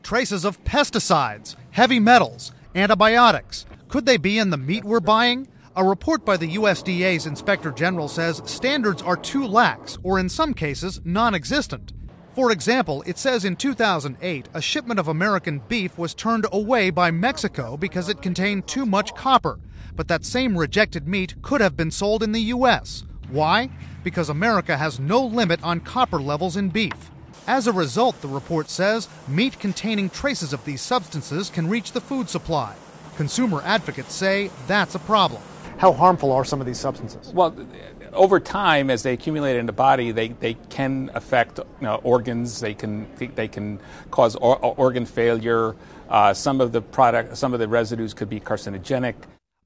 Traces of pesticides, heavy metals, antibiotics. Could they be in the meat we're buying? A report by the USDA's Inspector General says standards are too lax, or in some cases, non-existent. For example, it says in 2008, a shipment of American beef was turned away by Mexico because it contained too much copper. But that same rejected meat could have been sold in the U.S. Why? Because America has no limit on copper levels in beef. As a result, the report says, meat containing traces of these substances can reach the food supply. Consumer advocates say that's a problem. How harmful are some of these substances? Well, over time, as they accumulate in the body, they can affect organs. They can cause organ failure. Some of the residues could be carcinogenic.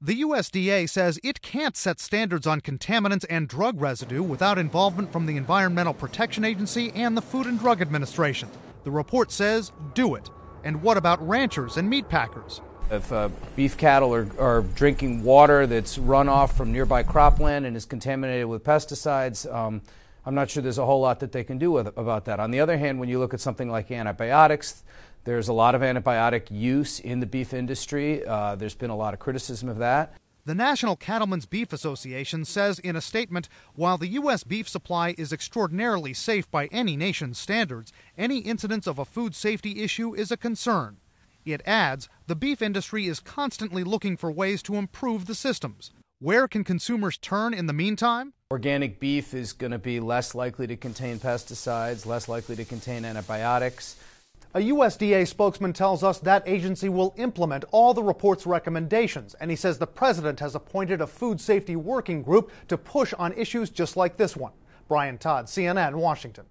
The USDA says it can't set standards on contaminants and drug residue without involvement from the Environmental Protection Agency and the Food and Drug Administration. The report says do it. And what about ranchers and meat packers? If beef cattle are drinking water that's run off from nearby cropland and is contaminated with pesticides, I'm not sure there's a whole lot that they can do about that. On the other hand, when you look at something like antibiotics, there's a lot of antibiotic use in the beef industry. There's been a lot of criticism of that. The National Cattlemen's Beef Association says in a statement, while the U.S. beef supply is extraordinarily safe by any nation's standards, any incidence of a food safety issue is a concern. It adds, the beef industry is constantly looking for ways to improve the systems. Where can consumers turn in the meantime? Organic beef is going to be less likely to contain pesticides, less likely to contain antibiotics. A USDA spokesman tells us that agency will implement all the report's recommendations, and he says the president has appointed a food safety working group to push on issues just like this one. Brian Todd, CNN, Washington.